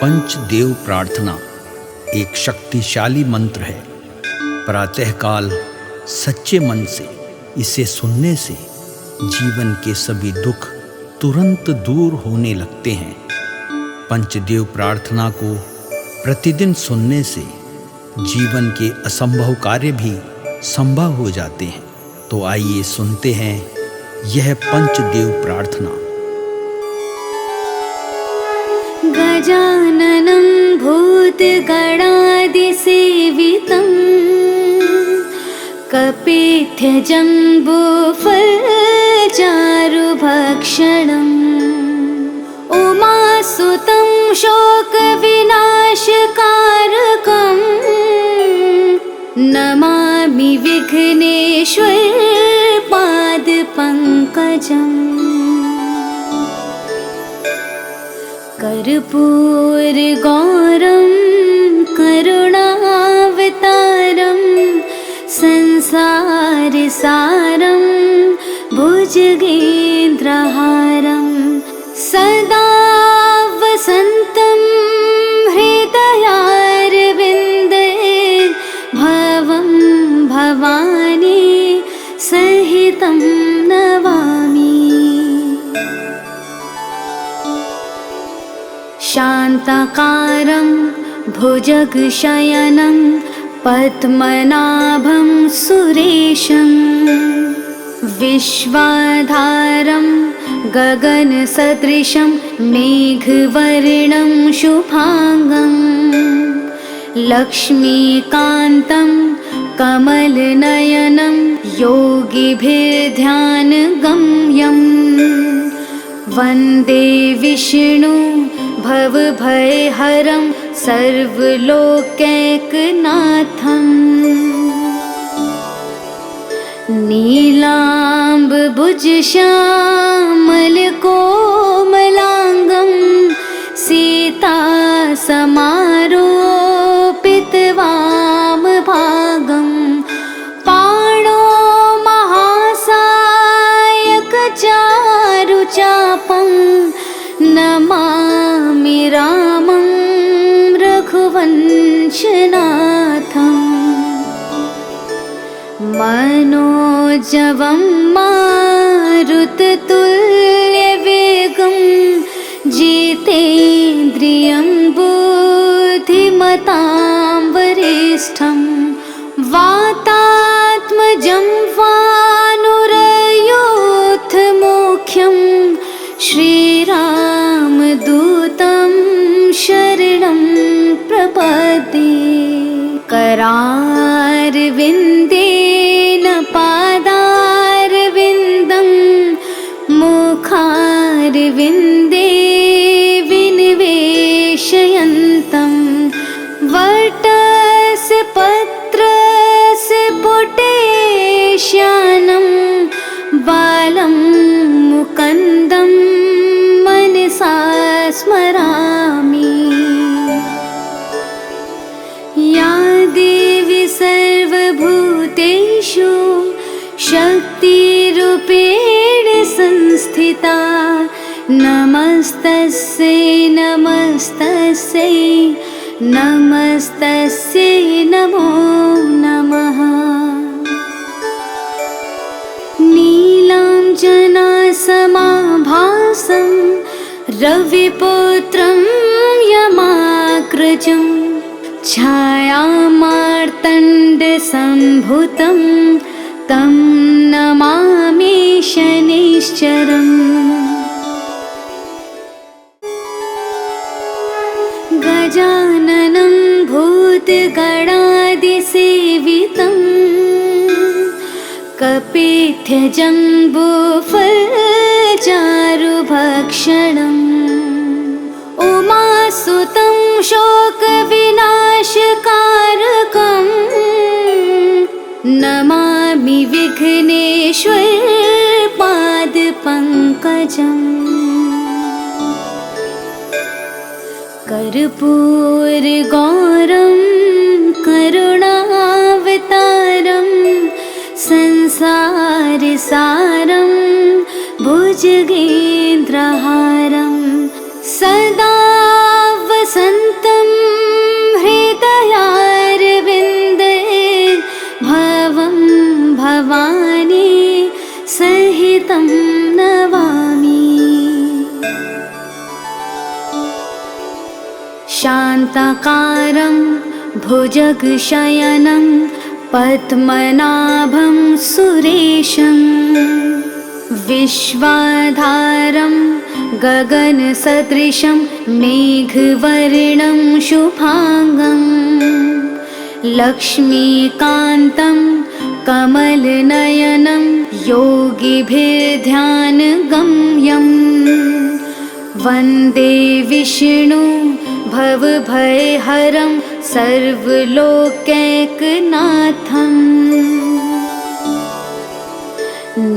पंचदेव प्रार्थना एक शक्तिशाली मंत्र है। प्रातःकाल सच्चे मन से इसे सुनने से जीवन के सभी दुख तुरंत दूर होने लगते हैं। पंचदेव प्रार्थना को प्रतिदिन सुनने से जीवन के असंभव कार्य भी संभव हो जाते हैं। तो आइए सुनते हैं यह पंचदेव प्रार्थना। गजाननं भूतगणादिसेवितं कपित्थजम्बूफलचारुभक्षणम् उमासुतं शोकविनाशकारकम् नमामि विघ्नेश्वर पादपङ्कजम्। कर्पूरगौरं करुणावतारं संसारसारं भुजगेन्द्रहारं सदा वसन्तं हृदयारविन्दे भवं भवानी सहितं नमामि। शान्ताकारं भुजगशयनं पद्मनाभं सुरेशं विश्वाधारं गगनसदृशं मेघवर्णं शुभांगं लक्ष्मीकान्तं कमलनयनं योगिभिर्ध्यानगम्यं वन्दे विष्णु भवभयहरं सर्वलोकैकनाथम्। नीलाम्बुजश्यामलकोमलाङ्गं सीतासमारोपितवामभागं पाणो महासायकचारुचापं नमामि रामं रघुवंशनाथम्। मनोजवं मारुततुल्यवेगं जितेन्द्रियं बुद्धिमतां वरिष्ठं वातात्मजं वानुरयूथमुख्यं श्रीरामदूतं शरणं प्रपद्ये। करारविन्देन पादारविन्दं मुखारविन्दे विनिवेशयन्तं वटस्य पत्रस्य पुटेश्यानं बालं मुकुन्दं मनसा स्मरामि। या देवी सर्वभूतेषु शक्तिरूपेण संस्थिता नमस्तस्यै नमस्तस्यै नमस्तस्यै नमो नमः। नीलाञ्जनासमाभासं रविपुत्रं यमाग्रजं छायामार्तण्डसम्भुतं तं नमामि शनैश्चरम्। गजाननं भूतगणादिसेवितं कपित्थजम्बूफलचारुभक्षणम् उमासुतं शोकविनाशकारकम् नमामि विघ्नेश्वर पादपङ्कजम्। कर्पूरगौरं करुणावतारं संसारसारं भुजगेन्द्रहारं सदा वसन्तं शान्ताकारं भुजगशयनं पद्मनाभं सुरेशं विश्वाधारं गगनसदृशं मेघवर्णं शुभांगं लक्ष्मीकान्तं कमलनयनं योगिभिर्ध्यानगम्यं वन्दे विष्णु भवभयहरं सर्वलोकैकनाथम्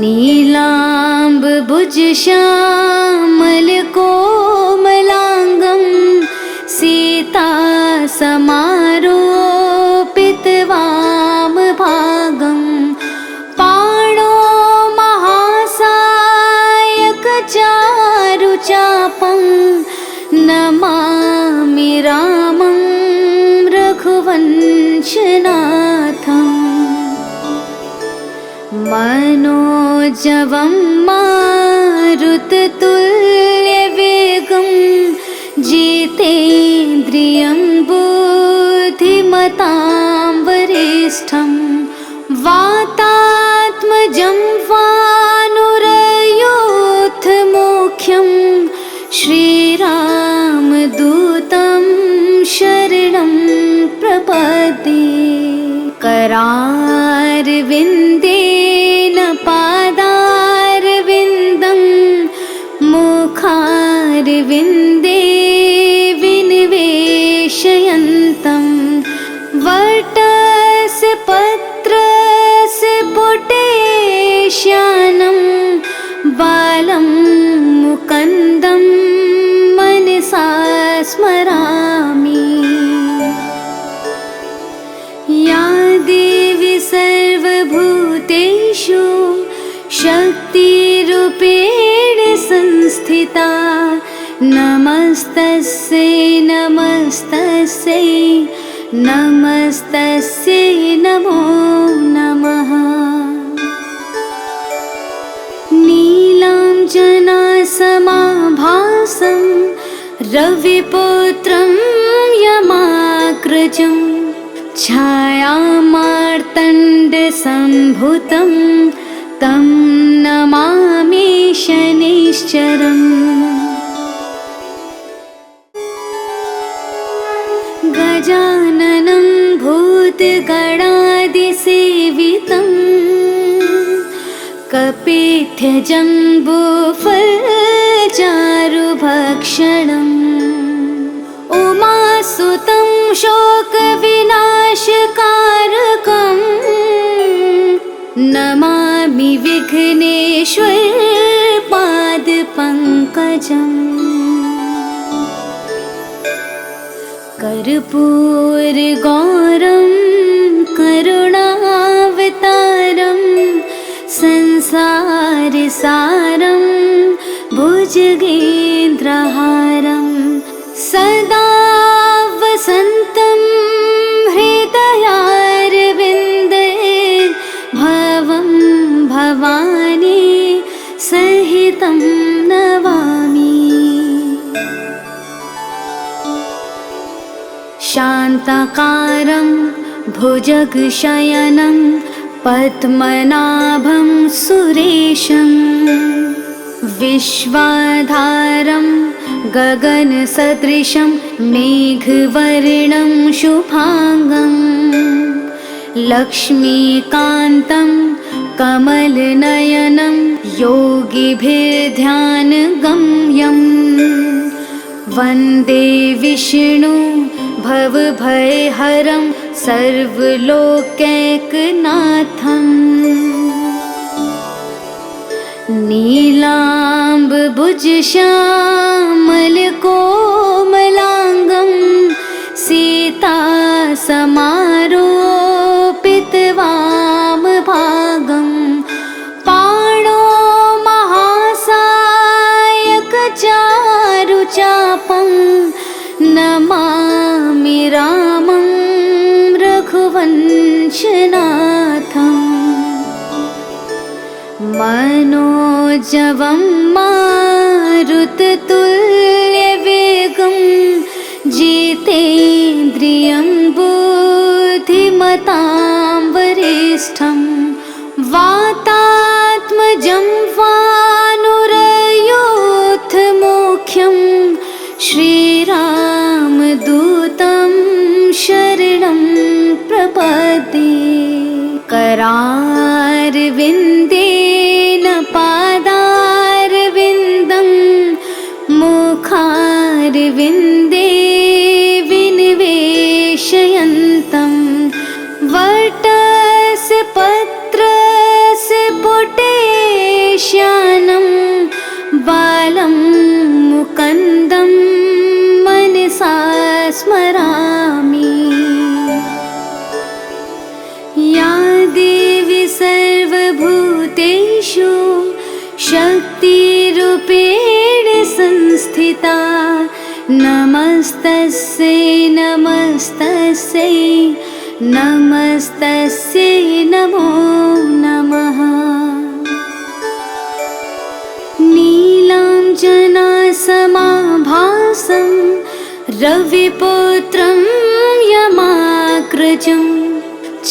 नीलाम्बुजश्यामलकोमलाङ्गं सीतासमारोपितवामभागं पाणो महासायकचारुचापं नमामि रामं रघुवंशनाथम् मनोजवं मारुततुल्यवेगं जितेन्द्रियं बुद्धिमतां वरिष्ठं वातात्मजं वानुरयूथमुख्यं श्रीरामदूतं शरणं प्रपद्ये करारविन्देन पादारविन्दं मुखारविन्दे विनिवेशयन्तं वटस्य पत्रस्य पुटेश्यानं बालं मुकुन्दं मनसा स्मरामि। या देवी सर्वभूतेषु शक्तिरूपेण संस्थिता नमस्तस्यै नमस्तस्यै नमस्तस्यै नमो नमः। नीलाञ्जनासमाभासं रविपुत्रं यमाग्रजं छायामार्तण्डसम्भुतं तं नमामि शनैश्चरम्। गजाननं भूतगणादिसेवितं कपित्थजम्बूफलचारुभक्षणम् उमासुतं शोकविनाशकारकं नमामि विघ्नेश्वरपादपङ्कजम्। कर्पूरगौरं करुणावतारं संसारसारं भुजगेन्द्रहारं सदा वसन्तं हृदयारविन्दे भवं भवानी सहितं नमामि। शान्ताकारं भुजगशयनं पद्मनाभं सुरेशं विश्वाधारं गगनसदृशं मेघवर्णं शुभांगं लक्ष्मीकान्तं कमलनयनं योगिभिर्ध्यानगम्यं वन्दे विष्णु भवभयहरं सर्वलोकैकनाथम् नीलाम्बुजश्यामलकोमलाङ्गं सीतासमारोपितवामभागं पाणो महासायकचारुचापं नमामि रामं रघुवंशनाथम् मनोजवं मारुततुल्यवेगं जिते धीमतां वरिष्ठं वातात्मजं वानुरयोधमुख्यं श्रीरामदूतं शरणं प्रपद्ये। करारविन्देन पादारविन्दं मुखारविन्दे विनिवेशयन्तं वटस्य पत्रस्य पुटेश्यानं बालं मुकुन्दं मनसा स्मरामि। या देवी सर्वभूतेषु शक्तिरूपेण संस्थिता नमस्तस्यै नमस्तस्यै नमस्तस्यै नमो नमः। नीलाञ्जनासमाभासं रविपुत्रं यमाग्रजं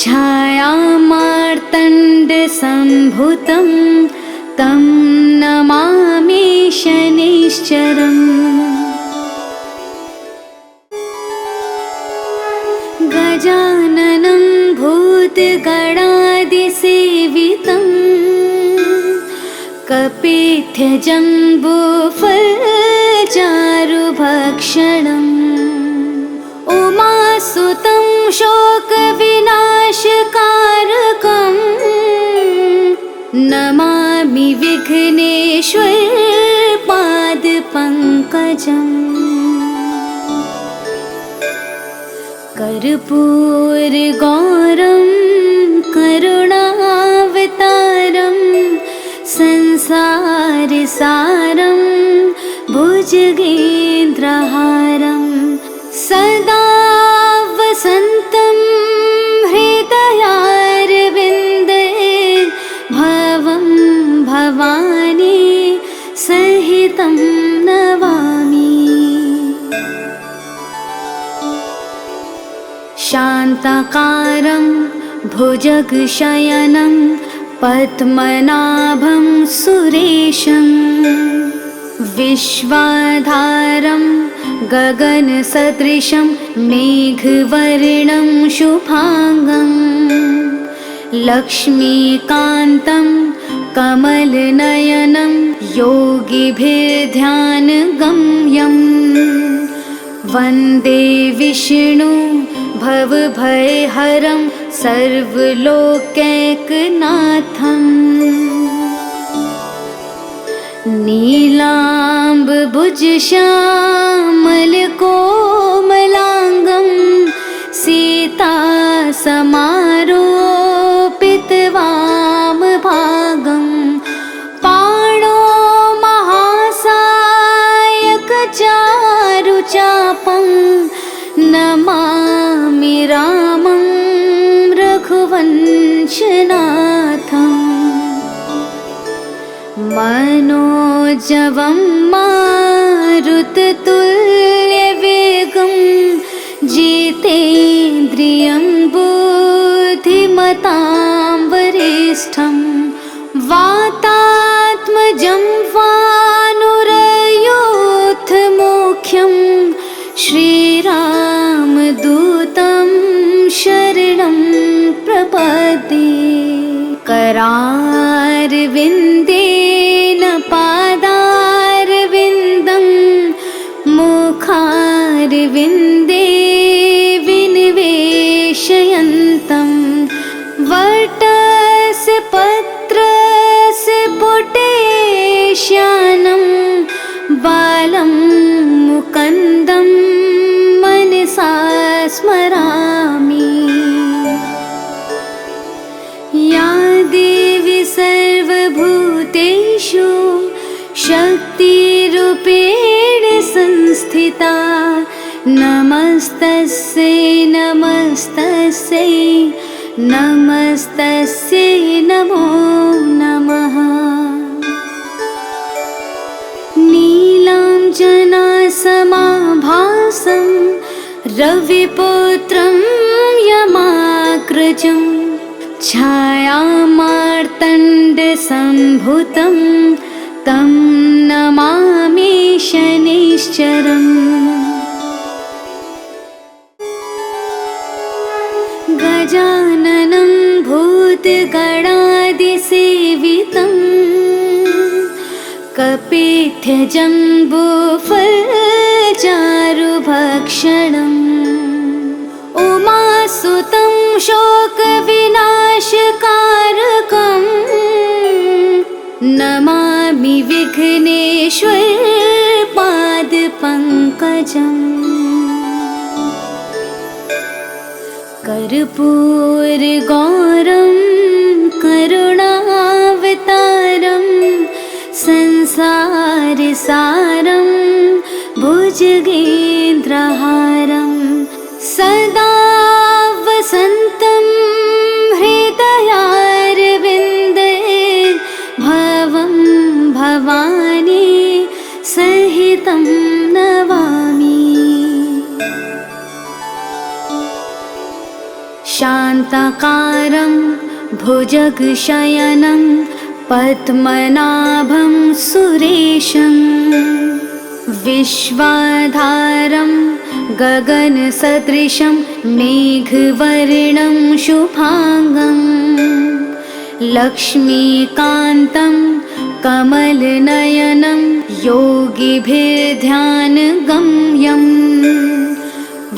छायामार्तण्डसम्भुतं तं नमामि शनैश्चरम्। गजाननं भूतगणादिसेवितं कपित्थजम्बूफलचारुभक्षणम् उमासुतं शोकविनाशकारकं नमामि विघ्नेश्वरपादपङ्कजम्। कर्पूरगौरं करुणावतारं संसारसारं भुजगेन्द्रहारं सदा वसन्तं हृदयारविन्दे भवं भवानी सहितं नमामि। शान्ताकारं भुजगशयनं पद्मनाभं सुरेशं विश्वाधारं गगनसदृशं मेघवर्णं शुभांगं लक्ष्मीकान्तं कमलनयनं योगिभिर्ध्यानगम्यं वन्दे विष्णु भवभयहरं सर्वलोकैकनाथम्। नीलाम्बुजश्यामलकोमलाङ्गं सीतासमारोपितवामभागं पाणो महासायकचारुचापं नमामि रामं रघुवंशनाथम्। मनोजवं मारुततुल्यवेगं जितेन्द्रियं बुद्धिमतां वरिष्ठं वातात्मजं वानुरयोधमुख्यं श्रीरामदूतं शरणं प्रपद्ये। करारविन्देन पादारविन्दं मुखारविन्दे विनिवेशयन्तं वटस्य पत्रस्य पुटेश्यानं बालं मुकुन्दं मनसा स्मरामि। या देवी सर्वभूतेषु शक्तिरूपेण संस्थिता नमस्तस्यै नमस्तस्यै नमस्तस्यै नमो नमः। नीलाञ्जनासमाभासं रविपुत्रं यमाग्रजं यमाग्रजं छायामार्तण्डसम्भुतं तं नमामि शनैश्चरम्। गजाननं भूतगणादिसेवितं कपित्थजम्बूफलचारुभक्षणम् उमासुतं शोकविनाशकारकं नमामि विघ्नेश्वरपादपङ्कजम्। कर्पूरगौरं करुणावतारं संसारसारं भुजगेन्द्रहारं सदा वसन्तं हृदयारविन्दे भवं भवानी सहितं नमामि। शान्ताकारं भुजगशयनं पद्मनाभं सुरेशं विश्वाधारं गगनसदृशं मेघवर्णं शुभांगं लक्ष्मीकान्तं कमलनयनं योगिभिर्ध्यानगम्यं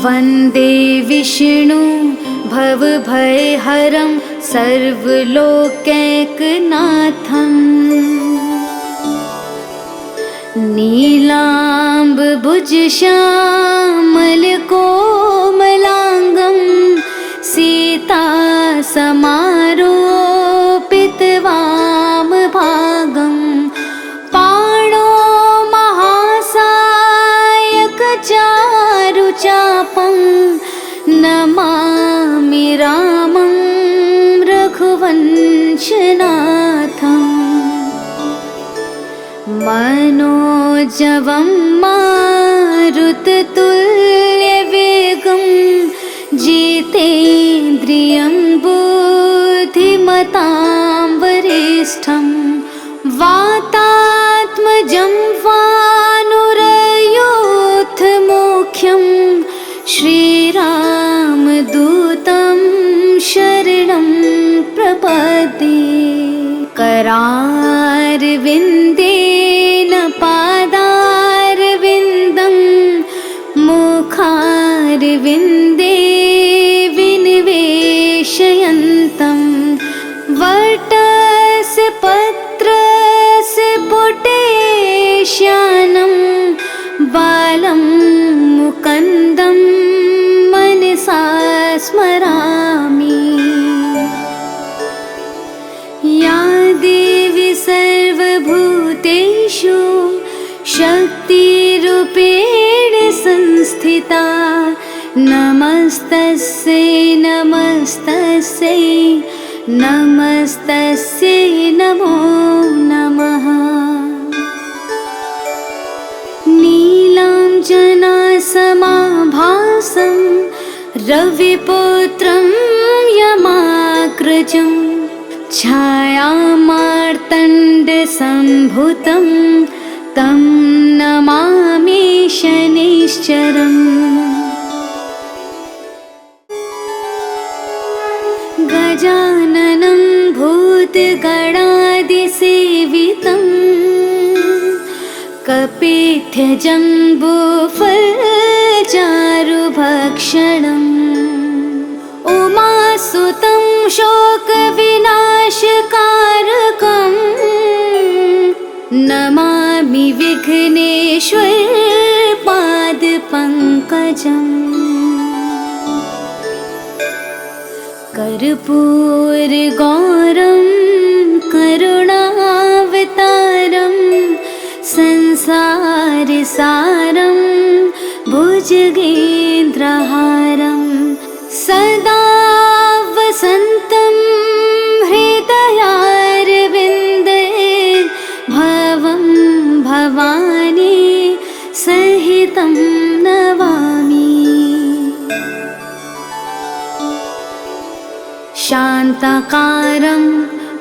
वन्दे विष्णु भवभयहरं सर्वलोकैकनाथम्। नीलाम्बुजश्यामलकोमलाङ्गं सीतासमारोपितवामभागं पाणो महासायकचारुचापं नमामि रामं रघुवंशनाथम्। मनोजवं मारुततुल्यवेगं जितेन्द्रियं बुद्धिमतां वरिष्ठं वातात्मजं वानुरयूथमुख्यं श्रीरामदूतं शरणं प्रपद्ये। करारविन्देन पादारविन्दं मुखारविन्दे विनिवेशयन्तं वटस्य पत्रस्य पुटेश्यानं बालं मुकुन्दं मनसा स्मरामि। या देवी सर्वभूतेषु शक्तिरूपेण संस्थिता नमस्तस्यै नमस्तस्यै नमस्तस्यै नमो नमः। नीलाञ्जनासमाभासं रविपुत्रं यमाग्रजं छायामार्तण्डसम्भुतं तं नमामि शनैश्चरम्। गजाननं भूतगणादिसेवितं कपित्थजम्बूफलचारुभक्षणम् उमासुतं शोकविनाशकारकं नमामि विघ्नेश्वरपादपङ्कजम्। कर्पूरगौरं करुणावतारं संसारसारं भुजगेन्द्रहारं सदा वसन्तं हृदयारविन्दे भवं भवानी सहितं नमामि। शान्ताकारं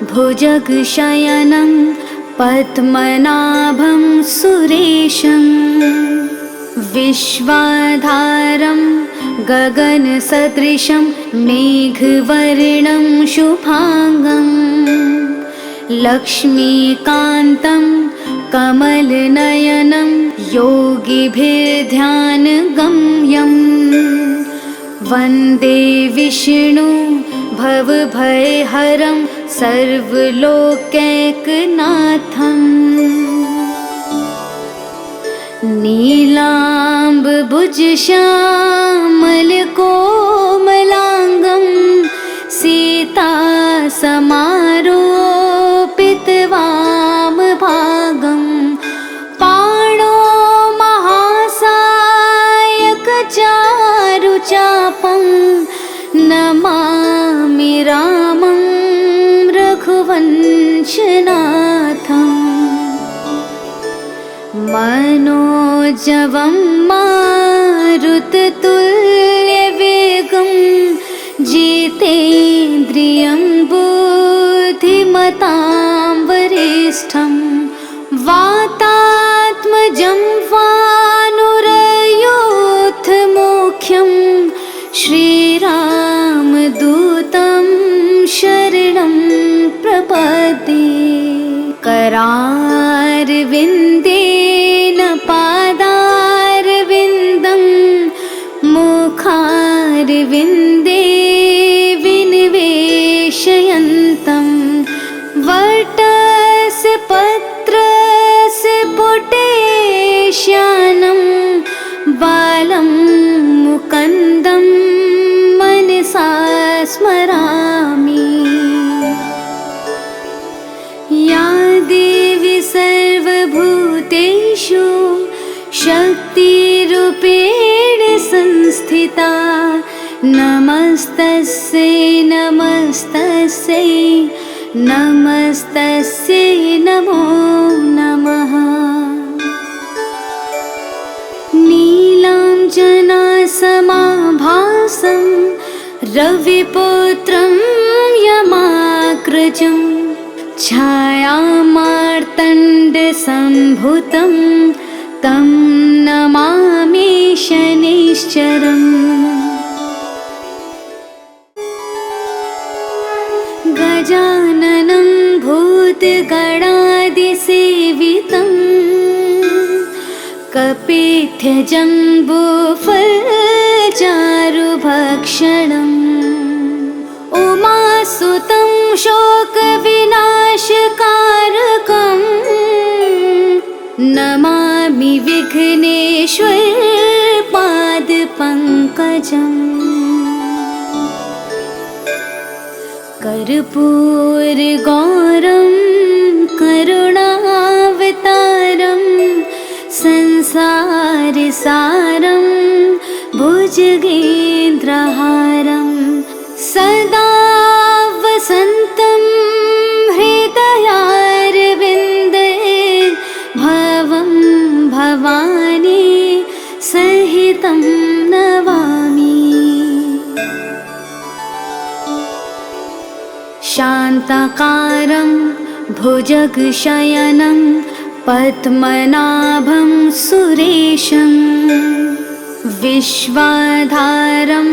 भुजगशयनं पद्मनाभं सुरेशं विश्वाधारं गगनसदृशं मेघवर्णं शुभांगं लक्ष्मीकान्तं कमलनयनं योगिभिर्ध्यानगम्यं वन्दे विष्णु भवभयहरं सर्वलोकैकनाथम् नीलाम्बुजश्यामलकोमलाङ्गं सीतासमारोपितवामभागं पाणो महासायकचारुचापं नमामि रामं रघुवंशनाथम् मनोजवं मारुततुल्यवेगं जितेन्द्रियं बुद्धिमतां वरिष्ठं वातात्मजं वानुरयूथमुख्यं श्रीरामदूतं शरणं प्रपद्ये करारविन्देन पादारविन्दं मुखारविन्दे विनिवेशयन्तं वटस्य पत्रस्य पुटेश्यानं बालं मुकुन्दं मनसा स्मरामि या देवी सर्वभूतेषु शक्तिरूपेण संस्थिता नमस्तस्यै नमस्तस्यै नमस्तस्यै नमो नमः नीलाञ्जनासमाभासं रविपुत्रं यमाग्रजं छायामार्तण्डसम्भुतं तं नमामि शनैश्चरम् गजाननं भूतगणादिसेवितं कपित्थजम्बूफलचारुभक्षणम् उमासुतं शोकविनाशकारकं नमामि विघ्नेश्वरपादपङ्कजम् कर्पूरगौरं करुणावतारं संसारसारं भुजगेन्द्रहारं सदा वसन्तं हृदयारविन्दे भवं भवानी सहितं नमामि शान्ताकारं भुजगशयनं पद्मनाभं सुरेशं विश्वाधारं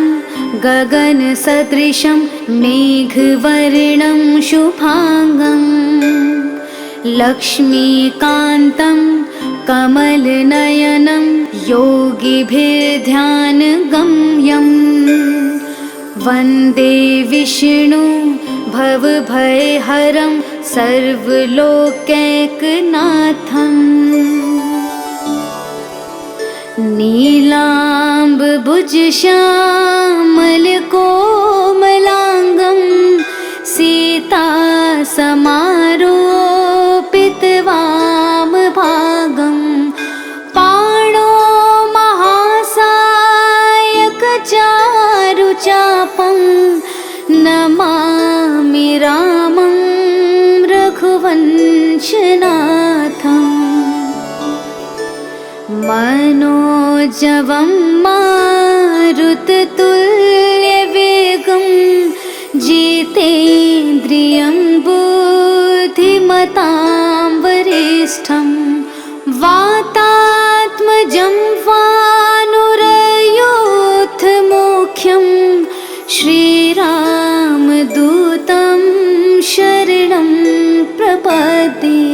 गगनसदृशं मेघवर्णं शुभांगं लक्ष्मीकान्तं कमलनयनं योगिभिर्ध्यानगम्यं वन्दे विष्णु भवभयहरं सर्वलोकैकनाथम् नीलाम्बुजश्यामलकोमलाङ्गं सीतासमारोपितवामभागं पाणो महासायकचारुचापं नमामि रामं रघुवंशनाथम् मनोजवं मारुततुल्यवेगं जितेन्द्रियं प्रियतां वरिष्ठं वातात्मजं वानुरयोऽथमुख्यं श्रीरामदूतं शरणं प्रपद्ये।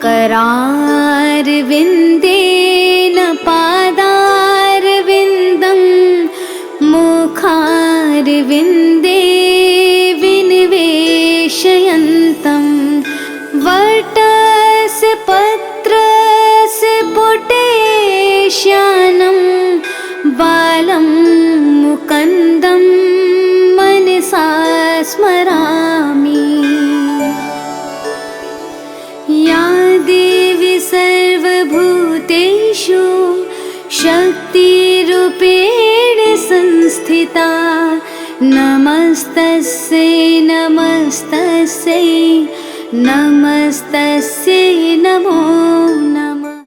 करारविन्देन पादारविन्दं मुखारविन्दे विनिवेशयन्तं वटस्य पत्रस्य पुटेश्यानं बालं मुकुन्दं मनसा स्मरामि। या देवी सर्वभूतेषु शक्तिरूपेण संस्थिता नमस्तस्यै नमस्तस्यै नमस्तस्यै नमो नमः।